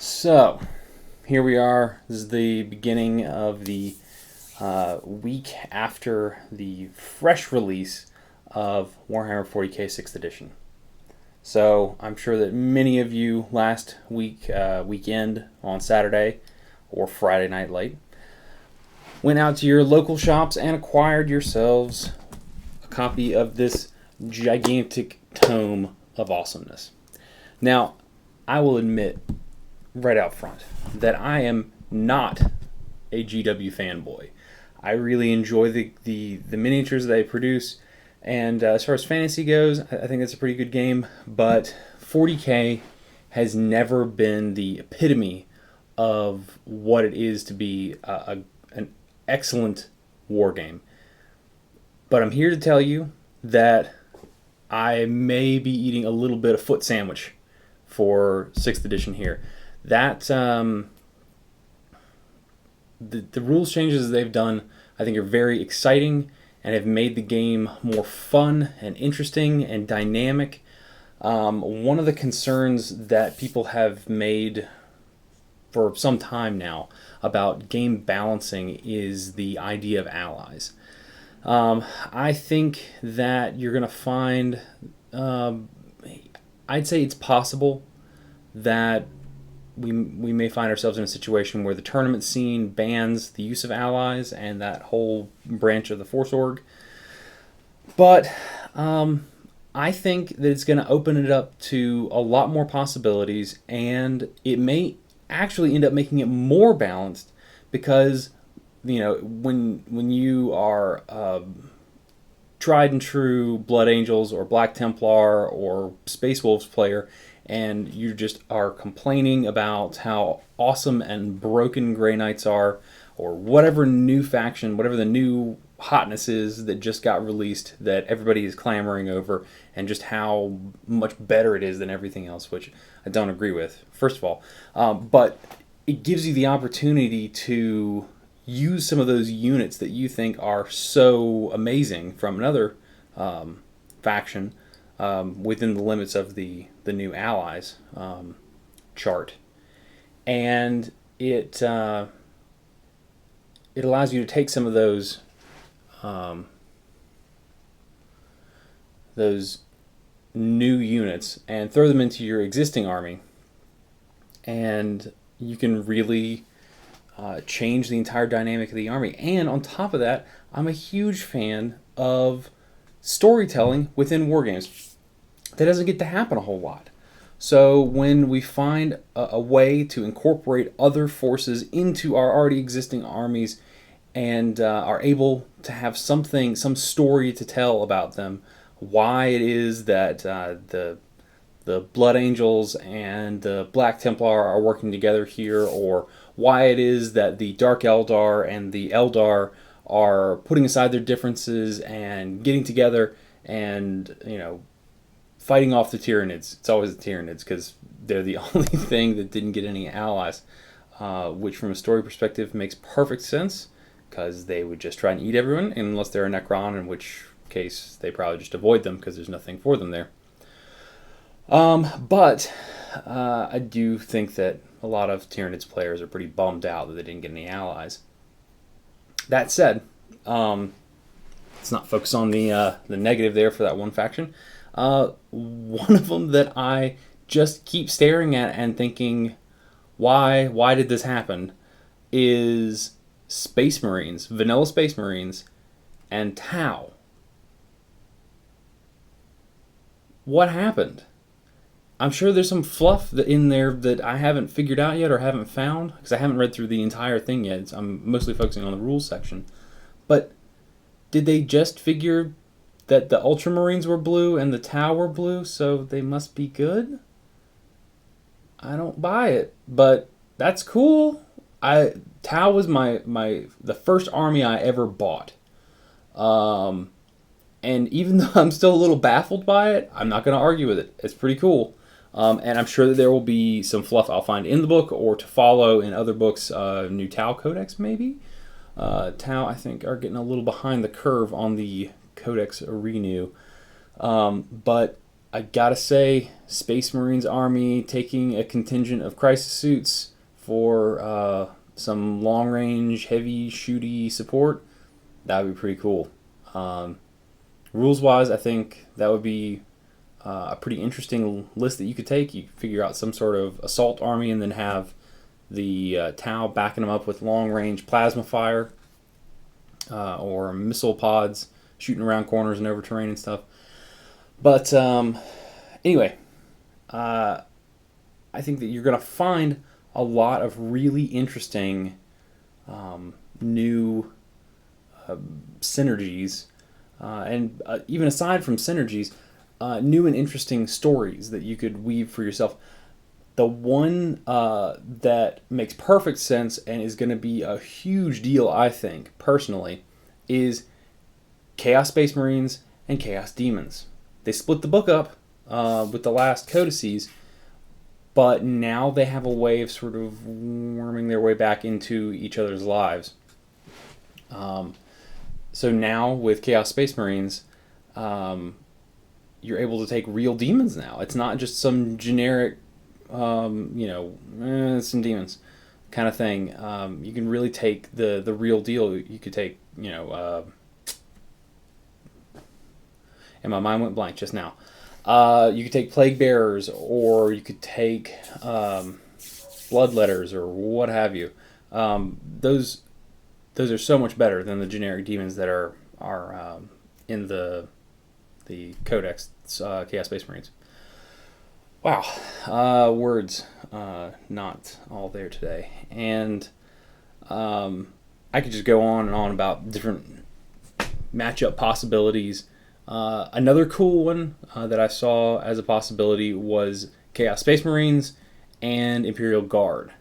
So, here we are. This is the beginning of the week after the fresh release of Warhammer 40k 6th edition. So, I'm sure that many of you last weekend on Saturday or Friday night late went out to your local shops and acquired yourselves a copy of this gigantic tome of awesomeness. Now, I will admit right out front that I am not a GW fanboy. I really enjoy the miniatures they produce, and as far as fantasy goes, I think it's a pretty good game, but 40k has never been the epitome of what it is to be an excellent war game. But I'm here to tell you that I may be eating a little bit of foot sandwich for 6th edition here. That the rules changes they've done, I think, are very exciting and have made the game more fun and interesting and dynamic. One of the concerns that people have made for some time now about game balancing is the idea of allies. I think that you're going to find, I'd say it's possible that we may find ourselves in a situation where the tournament scene bans the use of allies and that whole branch of the Force Org. But I think that it's going to open it up to a lot more possibilities, and it may actually end up making it more balanced because, you know, when you are tried and true Blood Angels or Black Templar or Space Wolves player, and you just are complaining about how awesome and broken Grey Knights are, or whatever new faction, whatever the new hotness is that just got released that everybody is clamoring over, and just how much better it is than everything else, which I don't agree with, first of all. But it gives you the opportunity to use some of those units that you think are so amazing from another faction within the limits of the new allies chart, and it allows you to take some of those new units and throw them into your existing army, and you can really change the entire dynamic of the army. And on top of that, I'm a huge fan of storytelling within wargames. That doesn't get to happen a whole lot. So when we find a way to incorporate other forces into our already existing armies and are able to have some story to tell about them, why it is that the Blood Angels and the Black Templar are working together here, or why it is that the Dark Eldar and the Eldar are putting aside their differences and getting together and, you know, fighting off the Tyranids. It's always the Tyranids because they're the only thing that didn't get any allies, which from a story perspective makes perfect sense because they would just try and eat everyone unless they're a Necron, in which case they probably just avoid them because there's nothing for them there. But I do think that a lot of Tyranids players are pretty bummed out that they didn't get any allies. That said, let's not focus on the negative there for that one faction. One of them that I just keep staring at and thinking, why did this happen, is Space Marines, vanilla Space Marines, and Tau. What happened? I'm sure there's some fluff in there that I haven't figured out yet or haven't found, because I haven't read through the entire thing yet. I'm mostly focusing on the rules section. But did they just figure that the Ultramarines were blue and the Tau were blue, so they must be good? I don't buy it, but that's cool. Tau was the first army I ever bought. And even though I'm still a little baffled by it, I'm not going to argue with it. It's pretty cool. And I'm sure that there will be some fluff I'll find in the book or to follow in other books. New Tau Codex, maybe? Tau, I think, are getting a little behind the curve on the Codex renew. But I gotta say, Space Marines Army taking a contingent of crisis suits for some long-range, heavy, shooty support, that would be pretty cool. Rules-wise, I think that would be a pretty interesting list that you could take. You figure out some sort of assault army and then have the Tau backing them up with long-range plasma fire or missile pods shooting around corners and over terrain and stuff. But anyway, I think that you're going to find a lot of really interesting new synergies, and even aside from synergies, new and interesting stories that you could weave for yourself. The one that makes perfect sense and is going to be a huge deal, I think, personally, is Chaos Space Marines and Chaos Demons. They split the book up with the last codices, but now they have a way of sort of worming their way back into each other's lives. So now with Chaos Space Marines, you're able to take real demons now. It's not just some generic, some demons kind of thing. You can really take the real deal. You could take, and my mind went blank just now. You could take Plague Bearers, or you could take Bloodletters, or what have you. Those are so much better than the generic demons that are in the Codex Chaos Space Marines. Wow, words not all there today, and I could just go on and on about different matchup possibilities. Another cool one that I saw as a possibility was Chaos Space Marines and Imperial Guard,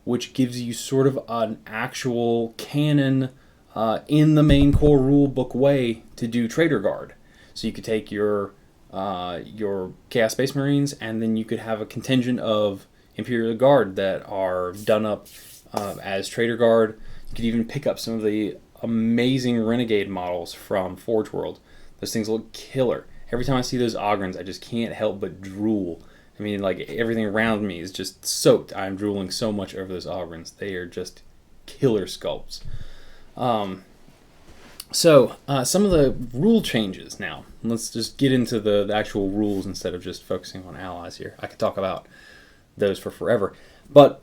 which gives you sort of an actual canon in the main core rule book way to do Traitor Guard. So you could take your Chaos Space Marines, and then you could have a contingent of Imperial Guard that are done up as Traitor Guard. You could even pick up some of the amazing Renegade models from Forge World. Those things look killer. Every time I see those Ogrins, I just can't help but drool. I mean, like, everything around me is just soaked. I'm drooling so much over those Ogrins. They are just killer sculpts. So, some of the rule changes now. Let's just get into the actual rules instead of just focusing on allies here. I could talk about those for forever. But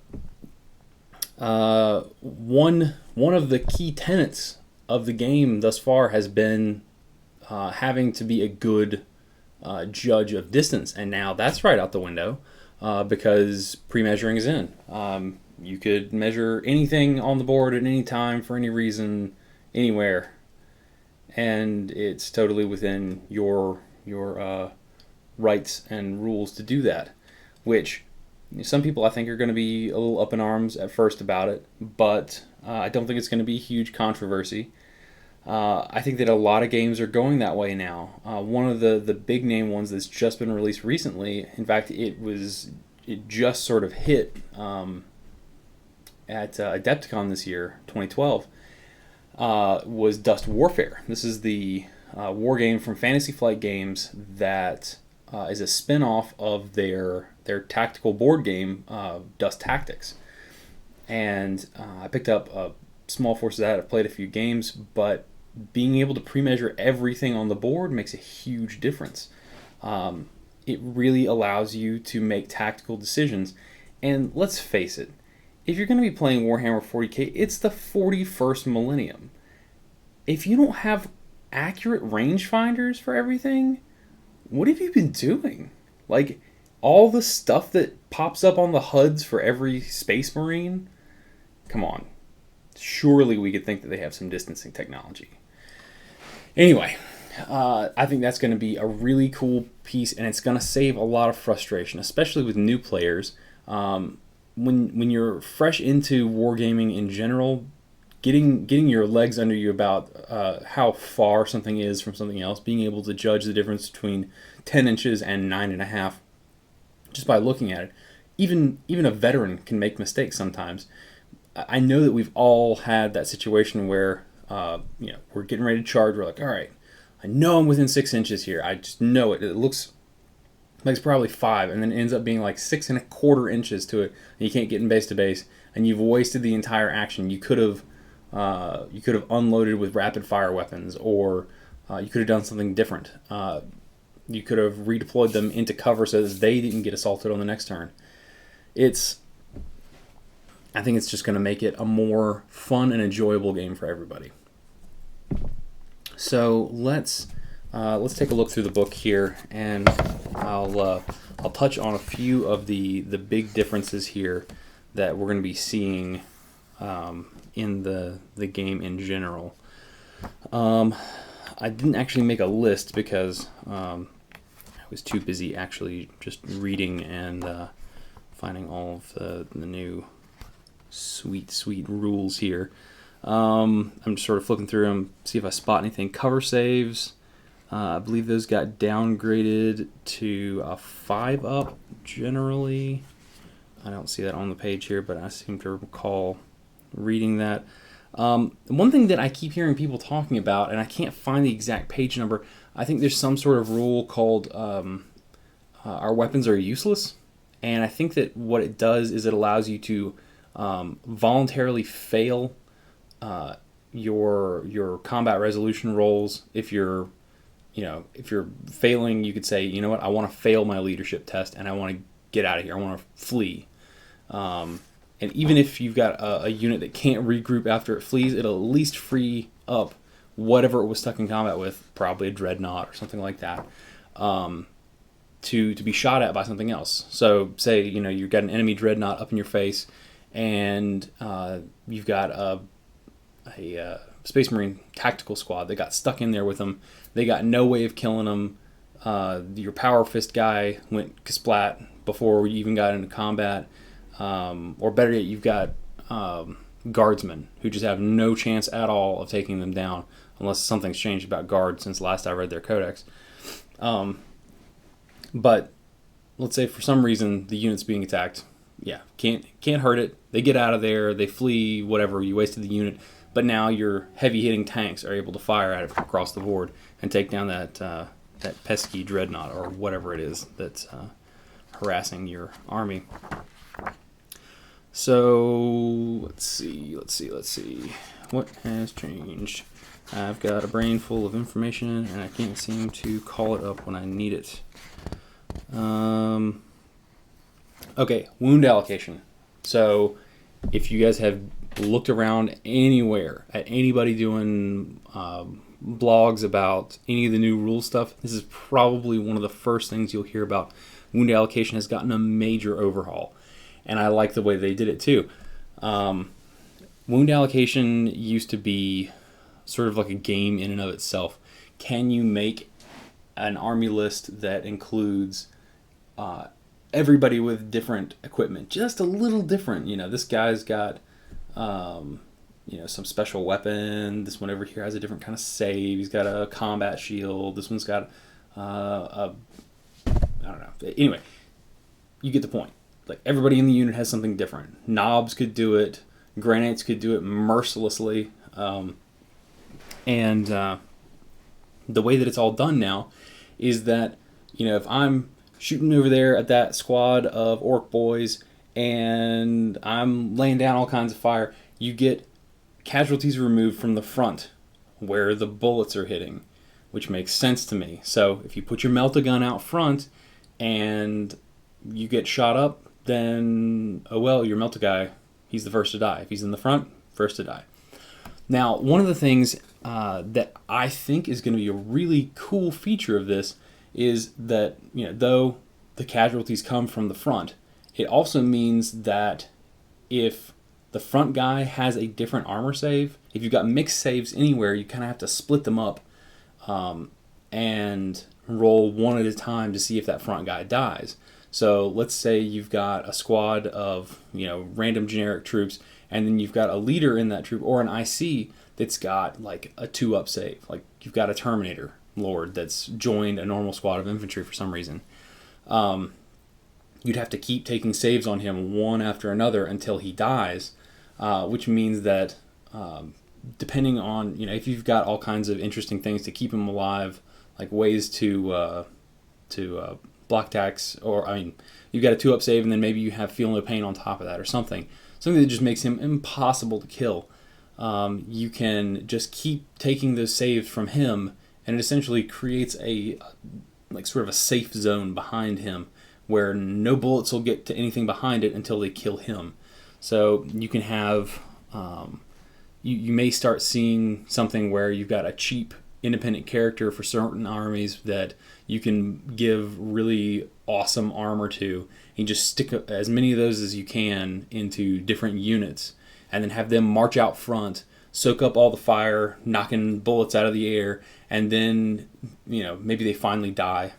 one of the key tenets of the game thus far has been having to be a good judge of distance, and now that's right out the window because pre-measuring is in. You could measure anything on the board at any time for any reason, anywhere, and it's totally within your rights and rules to do that, which some people I think are going to be a little up in arms at first about it, but I don't think it's going to be a huge controversy. I think that a lot of games are going that way now. One of the big name ones that's just been released recently, in fact, it just sort of hit at Adepticon this year, 2012, was Dust Warfare. This is the war game from Fantasy Flight Games that is a spin-off of their tactical board game, Dust Tactics. And I picked up a small force of that. I've played a few games, but being able to pre-measure everything on the board makes a huge difference. It really allows you to make tactical decisions. And let's face it, if you're going to be playing Warhammer 40k, it's the 41st millennium. If you don't have accurate rangefinders for everything, what have you been doing? Like, all the stuff that pops up on the HUDs for every Space Marine? Come on. Surely we could think that they have some distancing technology. Anyway, I think that's going to be a really cool piece, and it's going to save a lot of frustration, especially with new players. When you're fresh into wargaming in general, getting your legs under you about how far something is from something else, being able to judge the difference between 10 inches and 9.5 just by looking at it. Even a veteran can make mistakes sometimes. I know that we've all had that situation where we're getting ready to charge. We're like, all right, I know I'm within 6 inches here. I just know it. It looks Makes probably 5, and then ends up being like 6.25 inches to it, and you can't get in base to base, and you've wasted the entire action. You could have unloaded with rapid fire weapons, or you could have done something different. You could have redeployed them into cover so that they didn't get assaulted on the next turn. I think it's just going to make it a more fun and enjoyable game for everybody. So let's take a look through the book here, and I'll touch on a few of the big differences here that we're going to be seeing in the game in general. I didn't actually make a list because I was too busy actually just reading and finding all of the new sweet rules here. I'm just sort of flipping through them, see if I spot anything. Cover saves, I believe those got downgraded to a 5-up generally. I don't see that on the page here, but I seem to recall reading that. One thing that I keep hearing people talking about, and I can't find the exact page number, I think there's some sort of rule called our weapons are useless. And I think that what it does is it allows you to voluntarily fail your combat resolution rolls. If you're failing, you could say, you know what, I want to fail my leadership test and I want to get out of here. I want to flee. And even if you've got a unit that can't regroup after it flees, it'll at least free up whatever it was stuck in combat with, probably a dreadnought or something like that, to be shot at by something else. So say, you've got an enemy dreadnought up in your face, and you've got a Space Marine tactical squad that got stuck in there with them. They got no way of killing them. Your Power Fist guy went kasplat before we even got into combat. Or better yet, you've got guardsmen who just have no chance at all of taking them down unless something's changed about guards since last I read their codex. But let's say for some reason the unit's being attacked. Yeah, can't hurt it. They get out of there, they flee, whatever, you wasted the unit. But now your heavy-hitting tanks are able to fire at it across the board and take down that pesky dreadnought or whatever it is that's harassing your army. So let's see. What has changed? I've got a brain full of information and I can't seem to call it up when I need it. Okay, wound allocation. So if you guys have looked around anywhere at anybody doing blogs about any of the new rule stuff, this is probably one of the first things you'll hear about. Wound allocation has gotten a major overhaul, and I like the way they did it too. Wound allocation used to be sort of like a game in and of itself. Can you make an army list that includes everybody with different equipment, just a little different? This guy's got some special weapon. This one over here has a different kind of save. He's got a combat shield. This one's got I don't know. Anyway, you get the point. Like, everybody in the unit has something different. Knobs could do it. Granites could do it mercilessly. And the way that it's all done now is that, if I'm shooting over there at that squad of orc boys and I'm laying down all kinds of fire, you get casualties removed from the front where the bullets are hitting, which makes sense to me. So if you put your melt-a-gun out front and you get shot up, then, oh well, your melt-a-guy, he's the first to die. If he's in the front, first to die. Now, one of the things that I think is going to be a really cool feature of this is that, though the casualties come from the front, it also means that if the front guy has a different armor save, if you've got mixed saves anywhere, you kind of have to split them up and roll one at a time to see if that front guy dies. So let's say you've got a squad of random generic troops, and then you've got a leader in that troop or an IC that's got like a 2-up save. Like, you've got a Terminator Lord that's joined a normal squad of infantry for some reason. You'd have to keep taking saves on him one after another until he dies, which means that depending on, if you've got all kinds of interesting things to keep him alive, like ways to block attacks, or I mean, you've got a 2-up save, and then maybe you have Feel No Pain on top of that, or something that just makes him impossible to kill. You can just keep taking those saves from him, and it essentially creates a sort of a safe zone behind him where no bullets will get to anything behind it until they kill him. So you can have you may start seeing something where you've got a cheap independent character for certain armies that you can give really awesome armor to, and just stick as many of those as you can into different units, and then have them march out front, soak up all the fire, knocking bullets out of the air, and then, maybe they finally die,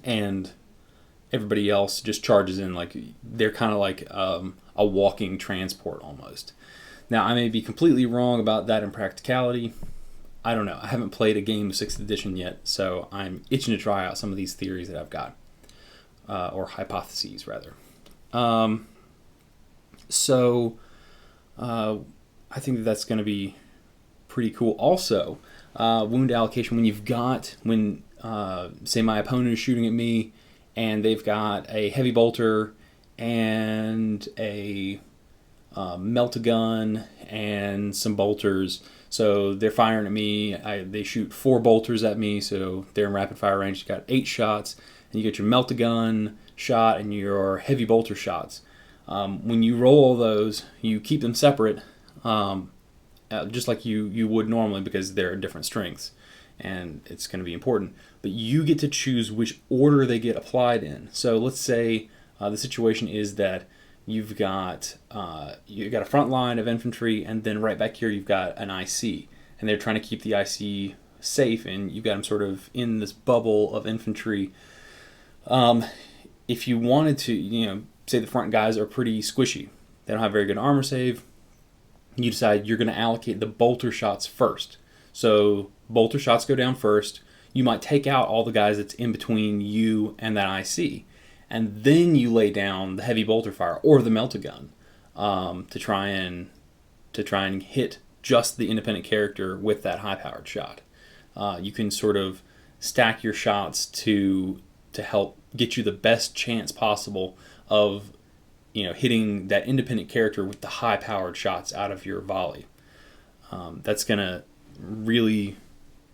and everybody else just charges in. Like, they're kind of like a walking transport almost. Now, I may be completely wrong about that in practicality. I don't know. I haven't played a game of 6th edition yet, so I'm itching to try out some of these theories that I've got, or hypotheses, rather. I think that's going to be pretty cool. Also, wound allocation, say my opponent is shooting at me, and they've got a heavy bolter and a melt-a-gun and some bolters. So they're firing at me. They shoot 4 bolters at me, so they're in rapid fire range. You got 8 shots, and you get your melt-a-gun shot and your heavy bolter shots. When you roll all those, you keep them separate, just like you would normally, because they're different strengths, and it's going to be important. But you get to choose which order they get applied in. So let's say the situation is that you've got a front line of infantry, and then right back here you've got an IC, and they're trying to keep the IC safe, and you've got them sort of in this bubble of infantry. If you wanted to, say the front guys are pretty squishy, they don't have very good armor save, you decide you're going to allocate the bolter shots first. So bolter shots go down first. You might take out all the guys that's in between you and that IC, and then you lay down the heavy bolter fire or the melt-a-gun to try and hit just the independent character with that high-powered shot. You can sort of stack your shots to help get you the best chance possible of hitting that independent character with the high-powered shots out of your volley. That's going to really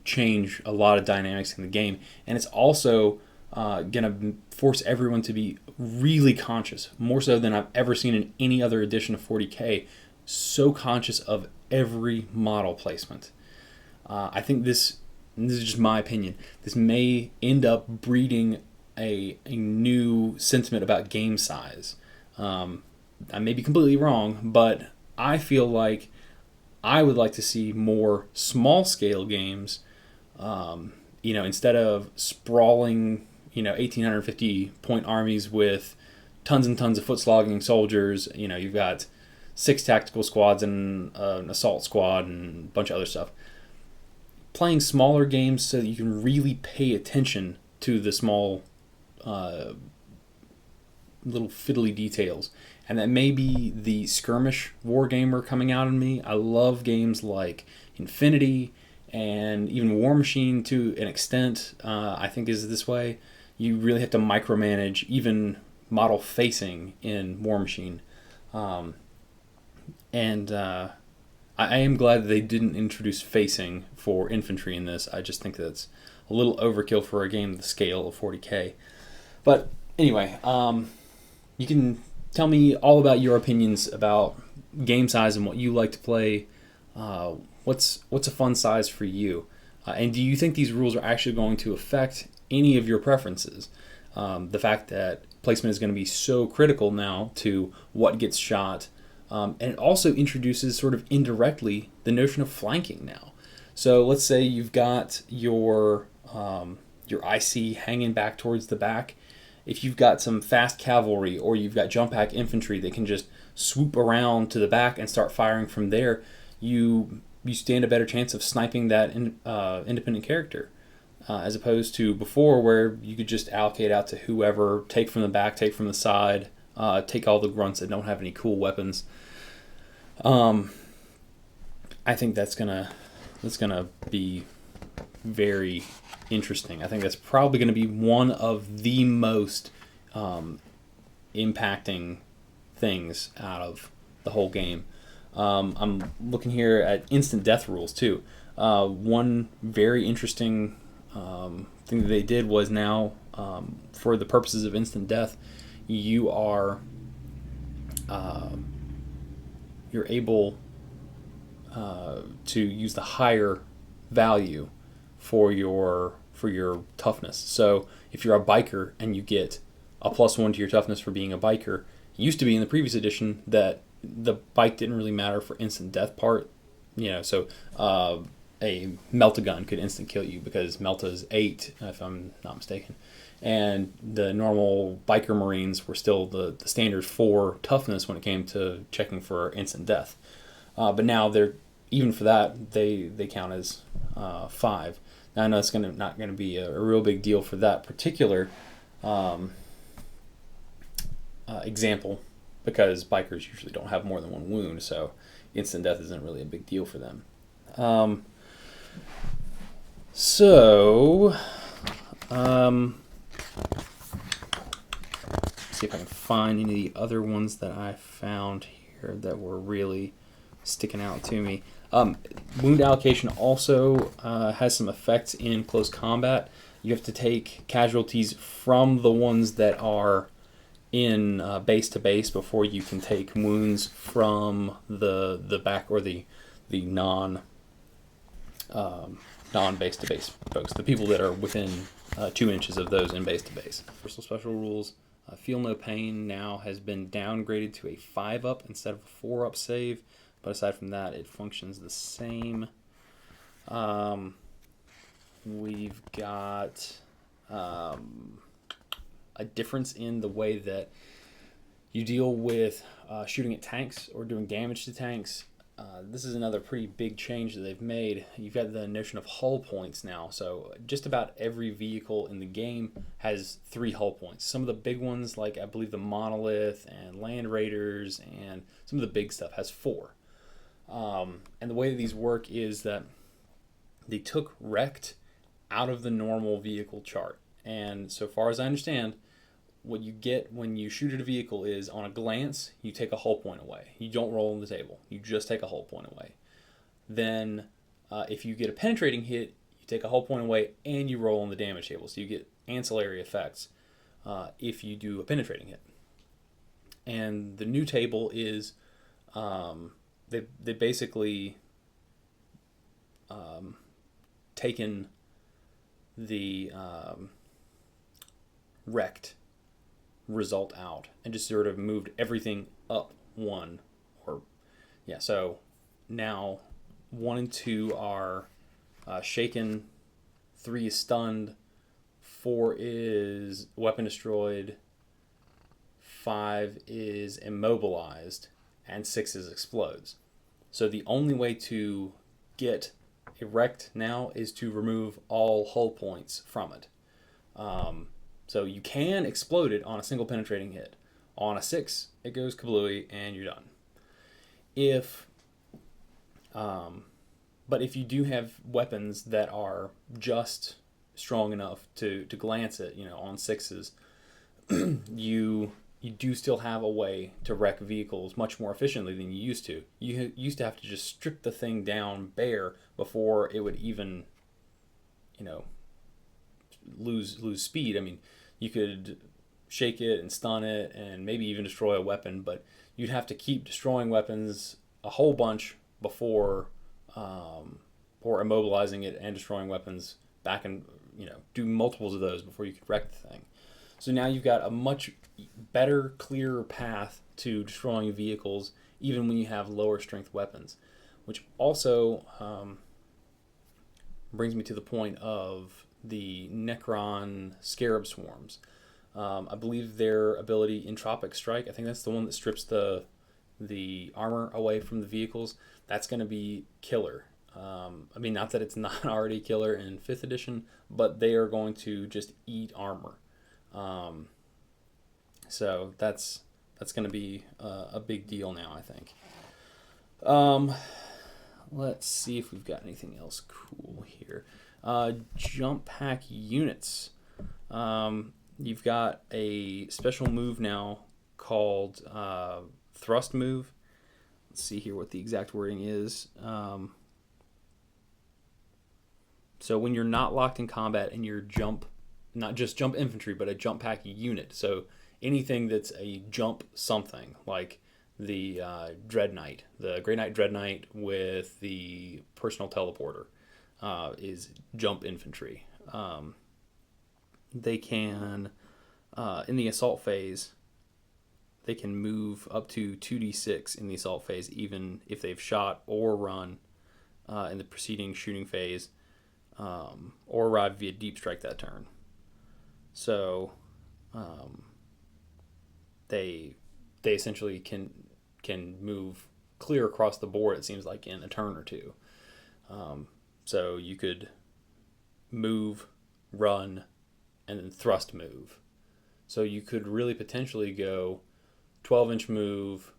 change a lot of dynamics in the game, and it's also going to force everyone to be really conscious, more so than I've ever seen in any other edition of 40K, so conscious of every model placement. I think this is just my opinion, this may end up breeding a new sentiment about game size. I may be completely wrong, but I feel like I would like to see more small-scale games, instead of sprawling 1,850-point armies with tons and tons of foot-slogging soldiers. You've got 6 tactical squads and an assault squad and a bunch of other stuff. Playing smaller games so that you can really pay attention to the small little fiddly details. And that may be the skirmish wargamer coming out in me. I love games like Infinity and even War Machine to an extent, I think is this way. You really have to micromanage even model facing in War Machine. I am glad that they didn't introduce facing for infantry in this. I just think that's a little overkill for a game of the scale of 40K. But anyway, you can tell me all about your opinions about game size and what you like to play. What's a fun size for you? And do you think these rules are actually going to affect any of your preferences? The fact that placement is going to be so critical now to what gets shot. And it also introduces sort of indirectly the notion of flanking now. So let's say you've got your IC hanging back towards the back. If you've got some fast cavalry or you've got jump pack infantry that can just swoop around to the back and start firing from there, you stand a better chance of sniping that independent character, as opposed to before where you could just allocate out to whoever, take from the back, take from the side, take all the grunts that don't have any cool weapons. I think that's gonna be very interesting. I think that's probably going to be one of the most impacting things out of the whole game. I'm looking here at instant death rules too. One very interesting thing that they did was now, for the purposes of instant death, you are you're able to use the higher value for your toughness. So if you're a biker and you get a +1 to your toughness for being a biker, it used to be in the previous edition that the bike didn't really matter for instant death part. So a melt-a-gun could instant kill you because Melta is 8, if I'm not mistaken. And the normal biker Marines were still the standard 4 toughness when it came to checking for instant death. But now they're, even for that, they count as 5. Now I know it's not going to be a real big deal for that particular example, because bikers usually don't have more than 1 wound, so instant death isn't really a big deal for them. See if I can find any of the other ones that I found here that were really sticking out to me. Wound allocation also has some effects in close combat. You have to take casualties from the ones that are in base to base before you can take wounds from the back or the non base to base folks, the people that are within 2 inches of those in base to base. Special rules. Feel No Pain now has been downgraded to a 5-up instead of a 4-up save, but aside from that, it functions the same. We've got a difference in the way that you deal with shooting at tanks or doing damage to tanks. This is another pretty big change that they've made. You've got the notion of hull points now. So just about every vehicle in the game has 3 hull points. Some of the big ones, like I believe the Monolith and Land Raiders and some of the big stuff, has 4. And the way that these work is that they took wrecked out of the normal vehicle chart. And so far as I understand, what you get when you shoot at a vehicle is, on a glance, you take a hull point away. You don't roll on the table. You just take a hull point away. Then, if you get a penetrating hit, you take a hull point away and you roll on the damage table. So you get ancillary effects if you do a penetrating hit. And the new table is, they basically taken the wrecked result out and just sort of moved everything up 1. So now 1 and 2 are shaken, 3 is stunned, 4 is weapon destroyed, 5 is immobilized, and 6 is explodes. So the only way to get erect now is to remove all hull points from it. So you can explode it on a single penetrating hit. On a 6, it goes kablooey and you're done. But if you do have weapons that are just strong enough to glance at, on 6s, you do still have a way to wreck vehicles much more efficiently than you used to. You used to have to just strip the thing down bare before it would even, lose speed. I mean, you could shake it and stun it and maybe even destroy a weapon, but you'd have to keep destroying weapons a whole bunch before immobilizing it and destroying weapons back, and do multiples of those before you could wreck the thing. So now you've got a much better, clearer path to destroying vehicles, even when you have lower strength weapons, which also brings me to the point of the Necron Scarab Swarms. I believe their ability, Entropic Strike, I think that's the one that strips the armor away from the vehicles. That's going to be killer. I mean, not that it's not already killer in 5th edition, but they are going to just eat armor. So that's going to be a big deal now, I think. Let's see if we've got anything else cool here. Jump pack units. You've got a special move now called thrust move. Let's see here what the exact wording is. So when you're not locked in combat and you're not just jump infantry, but a jump pack unit. So anything that's a jump something, like the Dread Knight, the Grey Knight Dread Knight with the personal teleporter, is jump infantry. They can, in the assault phase, they can move up to 2d6 in the assault phase, even if they've shot or run in the preceding shooting phase, or arrive via deep strike that turn. So they essentially can move clear across the board, it seems like, in a turn or two. So you could move, run, and then thrust move. So you could really potentially go 12-inch move,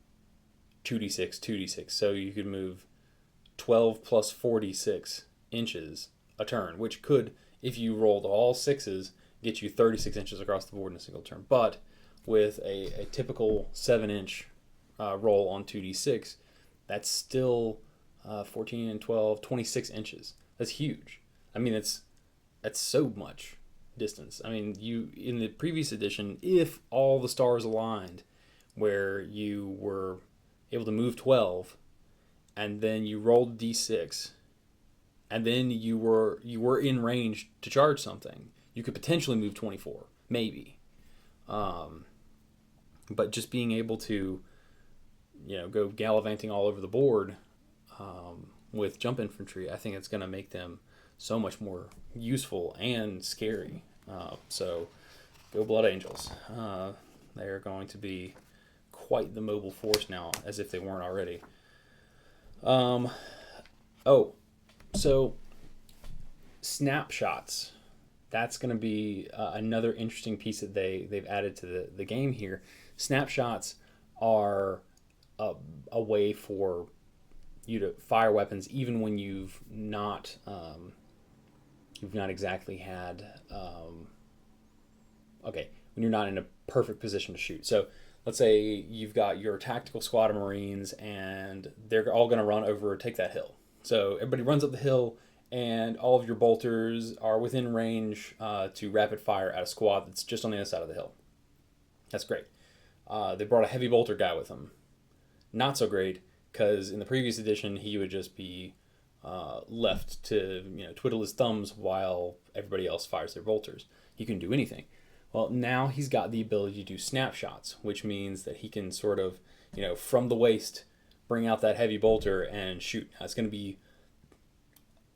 2d6, 2d6. So you could move 12 plus 46 inches a turn, which could, if you rolled all sixes, get you 36 inches across the board in a single turn. But with a typical 7-inch roll on 2d6, that's still 14 and 12, 26 inches. That's huge. I mean, that's so much distance. I mean, you in the previous edition, if all the stars aligned, where you were able to move 12, and then you rolled d6, and then you were in range to charge something, you could potentially move 24, maybe. But just being able to, go gallivanting all over the board with jump infantry, I think it's going to make them so much more useful and scary. So go Blood Angels. They're going to be quite the mobile force now, as if they weren't already. So snapshots. That's going to be another interesting piece that they've added to the game here. Snapshots are a way for you to fire weapons even when you've not exactly had when you're not in a perfect position to shoot. So let's say you've got your tactical squad of Marines and they're all going to run over, take that hill. So everybody runs up the hill and all of your bolters are within range to rapid fire at a squad that's just on the other side of the hill. That's great. They brought a heavy bolter guy with them. Not so great, because in the previous edition he would just be left to twiddle his thumbs while everybody else fires their bolters. He couldn't do anything. Well, now he's got the ability to do snapshots, which means that he can sort of, from the waist, bring out that heavy bolter and shoot. Now, it's going to be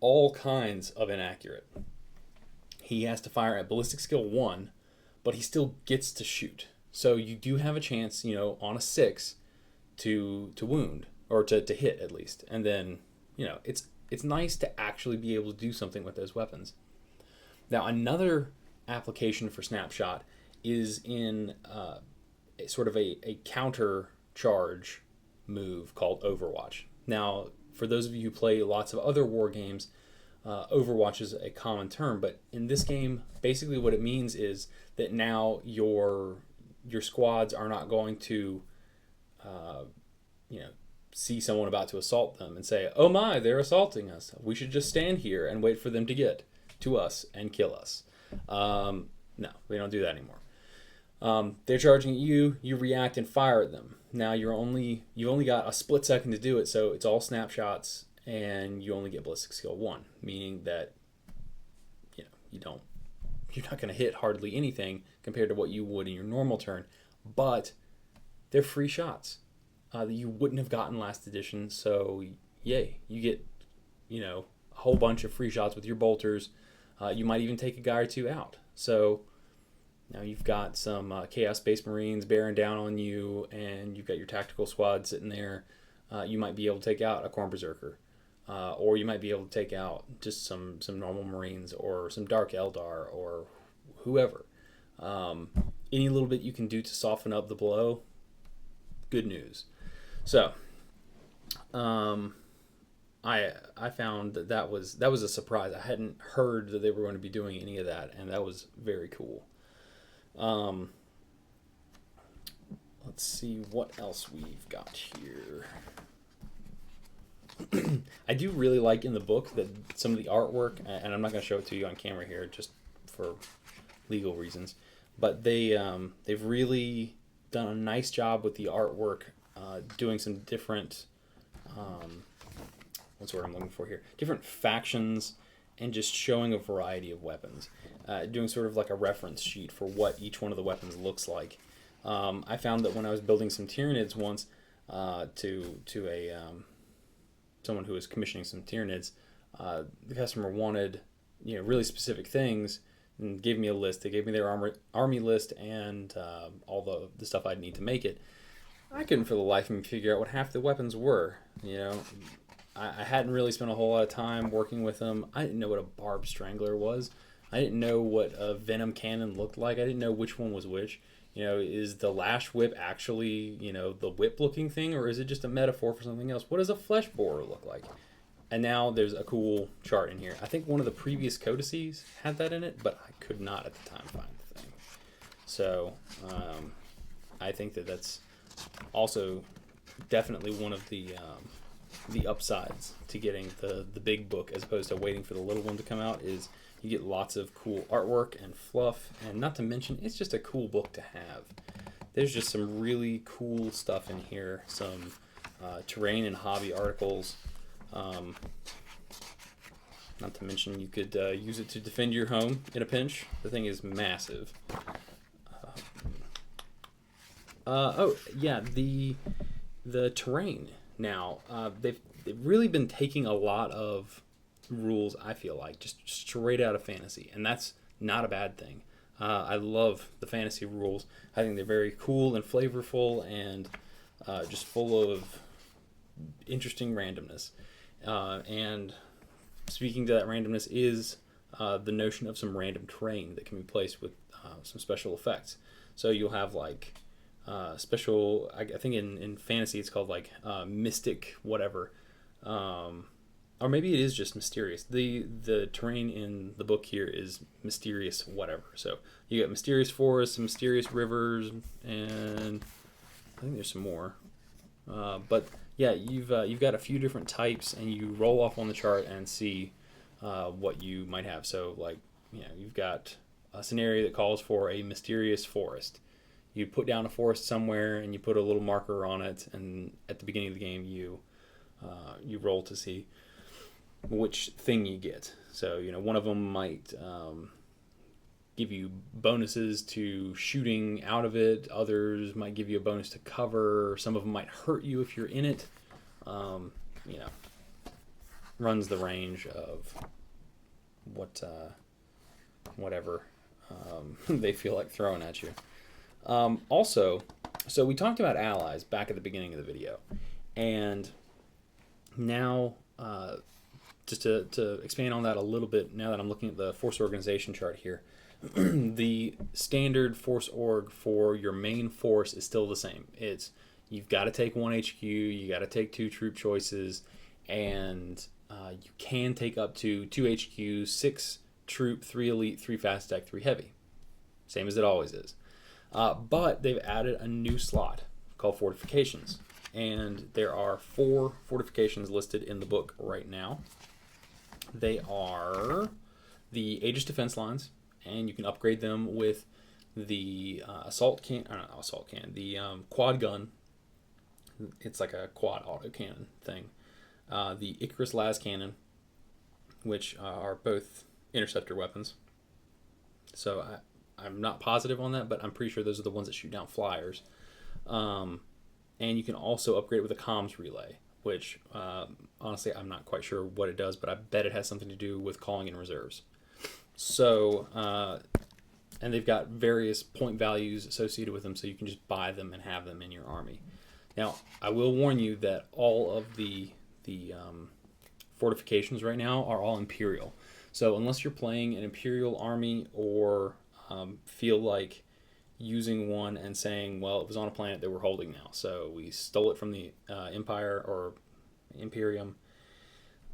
all kinds of inaccurate. He has to fire at ballistic skill 1, but he still gets to shoot. So you do have a chance, on a 6 to wound, or to hit at least. And then, it's nice to actually be able to do something with those weapons. Now, another application for snapshot is in sort of a counter charge move called Overwatch. Now, for those of you who play lots of other war games, Overwatch is a common term, but in this game, basically what it means is that now your squads are not going to see someone about to assault them and say, oh my, they're assaulting us. We should just stand here and wait for them to get to us and kill us. No, we don't do that anymore. They're charging at you, you react and fire at them. Now you've only got a split second to do it, so it's all snapshots and you only get ballistic skill 1, meaning that you're not going to hit hardly anything compared to what you would in your normal turn, but they're free shots that you wouldn't have gotten last edition. So yay, you get a whole bunch of free shots with your bolters. You might even take a guy or two out. So now you've got some Chaos Space Marines bearing down on you, and you've got your tactical squad sitting there. You might be able to take out a Khorne Berserker, or you might be able to take out just some normal Marines or some Dark Eldar or whoever. Any little bit you can do to soften up the blow, good news. So, I found that was a surprise. I hadn't heard that they were going to be doing any of that, and that was very cool. Um, let's see what else we've got here. I do really like in the book that some of the artwork, and I'm not going to show it to you on camera here, just for legal reasons, but they've really done a nice job with the artwork, doing some different what's the word I'm looking for here? Different factions, and just showing a variety of weapons. Doing sort of like a reference sheet for what each one of the weapons looks like. I found that when I was building some Tyranids once, to a someone who was commissioning some Tyranids, the customer wanted really specific things and gave me a list. They gave me their army list and all the stuff I'd need to make it. I couldn't for the life of me figure out what half the weapons were. I hadn't really spent a whole lot of time working with them. I didn't know what a barb strangler was. I didn't know what a venom cannon looked like. I didn't know which one was which. Is the lash whip actually, the whip looking thing, or is it just a metaphor for something else? What does a flesh borer look like? And now there's a cool chart in here. I think one of the previous codices had that in it, but I could not at the time find the thing. So I think that's also definitely one of the upsides to getting the big book as opposed to waiting for the little one to come out is you get lots of cool artwork and fluff, and not to mention it's just a cool book to have. There's just some really cool stuff in here, some terrain and hobby articles. Not to mention you could use it to defend your home in a pinch. The thing is massive. The terrain. Now, they've really been taking a lot of rules, I feel like, just straight out of fantasy, and that's not a bad thing. I love the fantasy rules. I think they're very cool and flavorful and just full of interesting randomness. And speaking to that randomness is the notion of some random terrain that can be placed with some special effects. So you'll have like special, I think in fantasy it's called like mystic whatever, or maybe it is just mysterious. The terrain in the book here is mysterious whatever. So you got mysterious forests, mysterious rivers, and I think there's some more. But yeah, you've got a few different types, and you roll off on the chart and see what you might have. So like you've got a scenario that calls for a mysterious forest. You put down a forest somewhere, and you put a little marker on it, and at the beginning of the game, you roll to see which thing you get. So one of them might give you bonuses to shooting out of it. Others might give you a bonus to cover. Some of them might hurt you if you're in it. Runs the range of whatever they feel like throwing at you. Also, so we talked about allies back at the beginning of the video, and now just to expand on that a little bit, now that I'm looking at the force organization chart here, the standard force org for your main force is still the same. You've got to take 1 HQ, you got to take 2 troop choices, and you can take up to 2 HQ, 6 troop, 3 elite, 3 fast attack, 3 heavy. Same as it always is. But they've added a new slot called Fortifications. And there are 4 fortifications listed in the book right now. They are the Aegis defense lines, and you can upgrade them with the the quad gun. It's like a quad autocannon thing. The Icarus las cannon, which are both interceptor weapons. So I'm not positive on that, but I'm pretty sure those are the ones that shoot down flyers. And you can also upgrade it with a comms relay, which honestly I'm not quite sure what it does, but I bet it has something to do with calling in reserves. So, and they've got various point values associated with them, so you can just buy them and have them in your army. Now, I will warn you that all of the fortifications right now are all Imperial. So unless you're playing an Imperial army or feel like using one and saying, well, it was on a planet that we're holding now, so we stole it from the Empire or Imperium,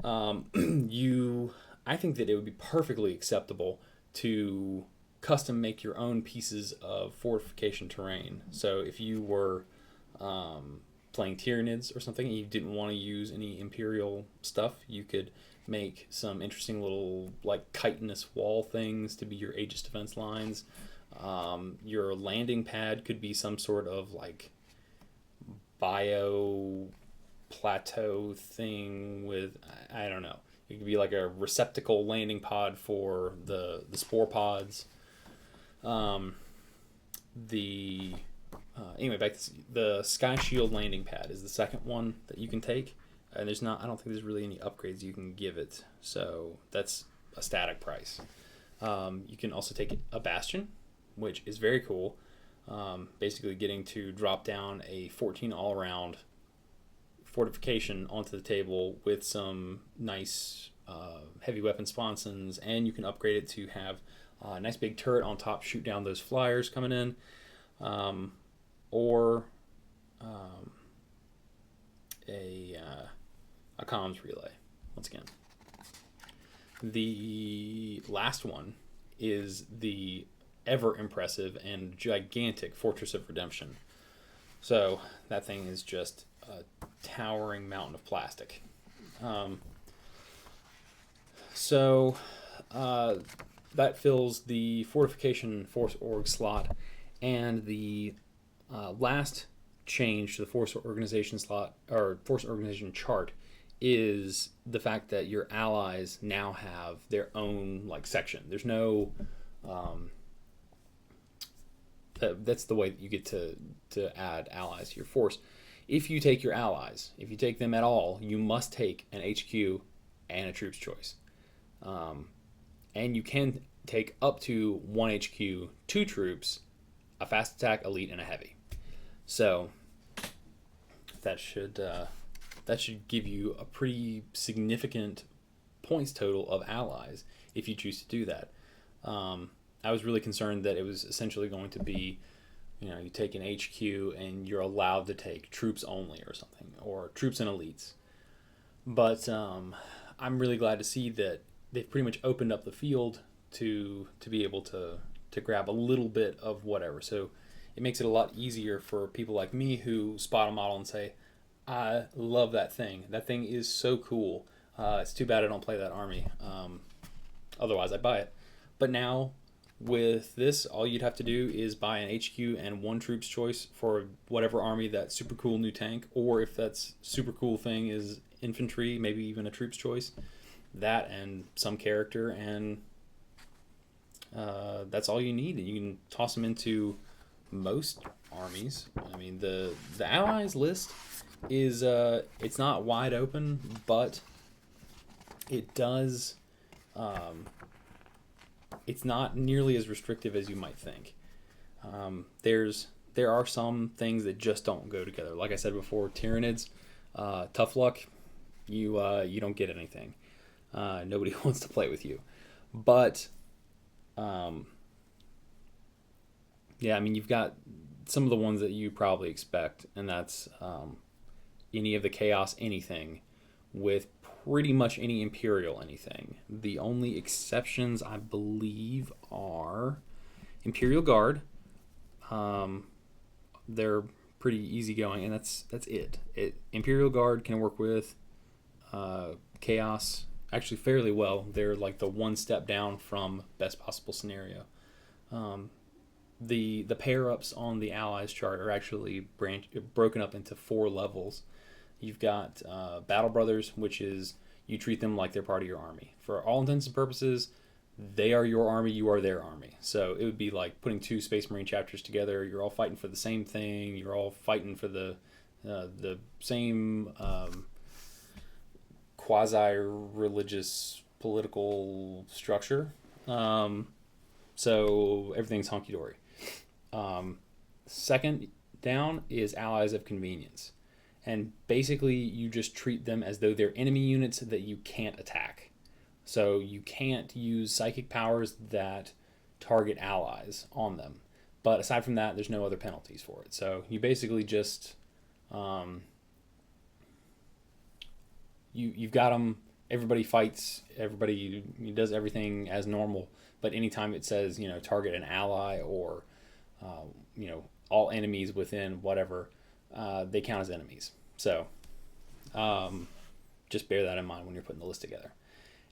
I think that it would be perfectly acceptable to custom make your own pieces of fortification terrain. So if you were playing Tyranids or something and you didn't want to use any Imperial stuff, you could make some interesting little like chitinous wall things to be your Aegis defense lines. Your landing pad could be some sort of like bio plateau thing with, I don't know. It could be like a receptacle landing pod for the spore pods. The Anyway, back to the Sky Shield landing pad is the second one that you can take, and I don't think there's really any upgrades you can give it, so that's a static price. You can also take a Bastion, which is very cool. Basically, getting to drop down a 14 all-around fortification onto the table with some nice heavy weapon sponsons, and you can upgrade it to have a nice big turret on top, shoot down those flyers coming in, or a comms relay. Once again, the last one is the ever impressive and gigantic Fortress of Redemption. So that thing is just a towering mountain of plastic. That fills the Fortification Force Org slot, and the last change to the Force Organization slot or Force Organization chart is the fact that your allies now have their own like section. There's no that's the way that you get to add allies to your force. If you take your allies, if you take them at all, you must take an HQ and a troops choice. And you can take up to one HQ, 2 troops, a fast attack, elite, and a heavy. So that should give you a pretty significant points total of allies if you choose to do that. I was really concerned that it was essentially going to be, you take an HQ and you're allowed to take troops only or something, or troops and elites. But I'm really glad to see that they've pretty much opened up the field to be able to grab a little bit of whatever. So it makes it a lot easier for people like me who spot a model and say, I love that thing. That thing is so cool. It's too bad I don't play that army. Otherwise, I'd buy it. But now, with this, all you'd have to do is buy an HQ and 1 troops choice for whatever army that super cool new tank, or if that's super cool thing is infantry, maybe even a troops choice. That and some character, and that's all you need. And you can toss them into most armies. I mean, the allies list is it's not wide open, but it does. It's not nearly as restrictive as you might think. There are some things that just don't go together. Like I said before, Tyranids, tough luck. You don't get anything. Nobody wants to play with you. But yeah, I mean, you've got some of the ones that you probably expect, and that's any of the Chaos anything with pretty much any Imperial anything. The only exceptions, I believe, are Imperial Guard. They're pretty easygoing, and that's it. Imperial Guard can work with Chaos actually fairly well. They're like the one step down from best possible scenario. The pair-ups on the Allies chart are actually broken up into 4 levels. You've got Battle Brothers, which is you treat them like they're part of your army. For all intents and purposes, they are your army, you are their army. So it would be like putting 2 Space Marine chapters together. You're all fighting for the same thing. You're all fighting for the same quasi-religious political structure. So everything's hunky-dory. Second down is Allies of Convenience. And basically, you just treat them as though they're enemy units that you can't attack. So you can't use psychic powers that target allies on them. But aside from that, there's no other penalties for it. So you basically just... you've got them everybody fights, everybody does everything as normal. But anytime it says, target an ally or, all enemies within whatever, they count as enemies. So just bear that in mind when you're putting the list together.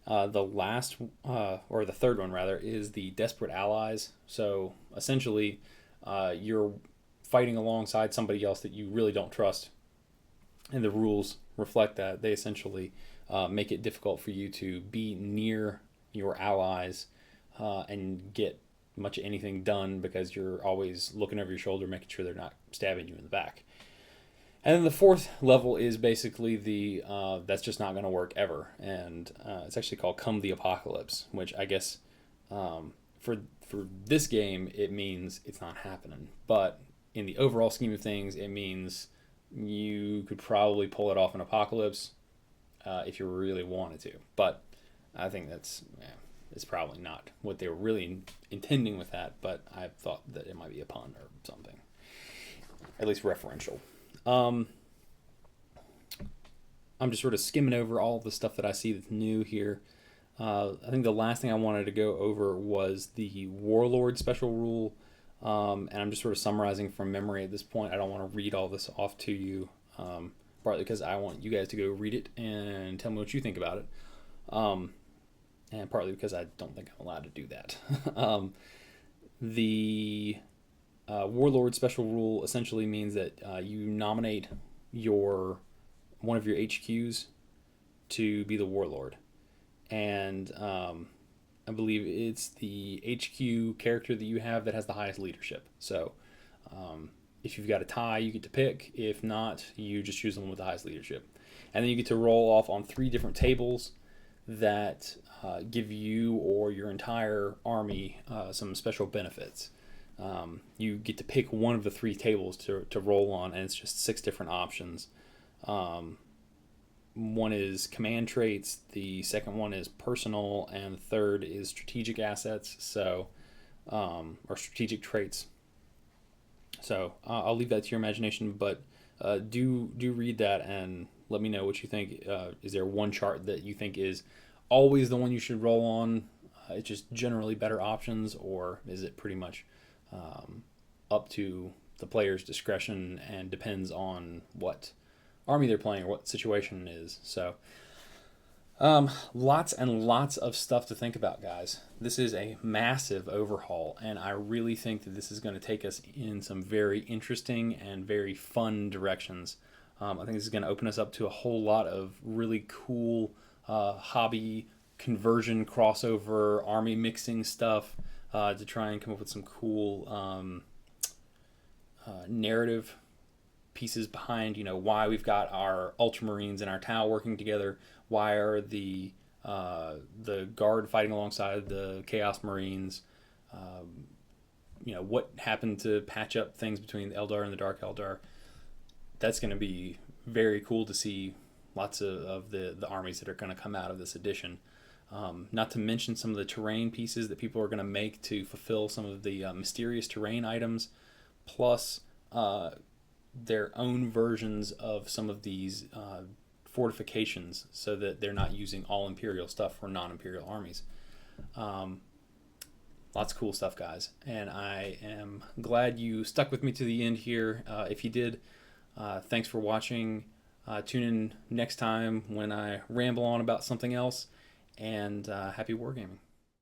The last, or the third one rather, is the desperate allies. So essentially, you're fighting alongside somebody else that you really don't trust, and the rules reflect that. They essentially make it difficult for you to be near your allies and get much of anything done because you're always looking over your shoulder, making sure they're not stabbing you in the back. And then the fourth level is basically the that's just not going to work ever, and it's actually called Come the Apocalypse, which I guess for this game it means it's not happening, but in the overall scheme of things, it means you could probably pull it off an apocalypse if you really wanted to. But I think it's probably not what they were really intending with that, but I thought that it might be a pun or something, at least referential. I'm just sort of skimming over all the stuff that I see that's new here. I think the last thing I wanted to go over was the Warlord special rule, and I'm just sort of summarizing from memory at this point. I don't want to read all this off to you, partly because I want you guys to go read it and tell me what you think about it, and partly because I don't think I'm allowed to do that. The Warlord special rule essentially means that you nominate one of your HQs to be the Warlord, and I believe it's the HQ character that you have that has the highest leadership. So if you've got a tie, you get to pick. If not, you just choose the one with the highest leadership, and then you get to roll off on 3 different tables that give you or your entire army some special benefits. You get to pick one of the 3 tables to roll on, and it's just 6 different options. One is command traits, the second one is personal, and the third is strategic assets, so or strategic traits. So I'll leave that to your imagination, but do read that and let me know what you think. Is there one chart that you think is always the one you should roll on? It's just generally better options, or is it pretty much up to the player's discretion and depends on what army they're playing or what situation it is? So lots and lots of stuff to think about, guys. This is a massive overhaul, and I really think that this is going to take us in some very interesting and very fun directions. I think this is going to open us up to a whole lot of really cool hobby conversion, crossover, army mixing stuff to try and come up with some cool narrative pieces behind, why we've got our Ultramarines and our Tau working together. Why are the Guard fighting alongside the Chaos Marines? What happened to patch up things between the Eldar and the Dark Eldar? That's going to be very cool to see. Lots of the armies that are going to come out of this edition. Not to mention some of the terrain pieces that people are going to make to fulfill some of the mysterious terrain items, plus their own versions of some of these fortifications, so that they're not using all Imperial stuff for non-Imperial armies. Lots of cool stuff, guys, and I am glad you stuck with me to the end here. If you did, thanks for watching. Tune in next time when I ramble on about something else, and happy wargaming.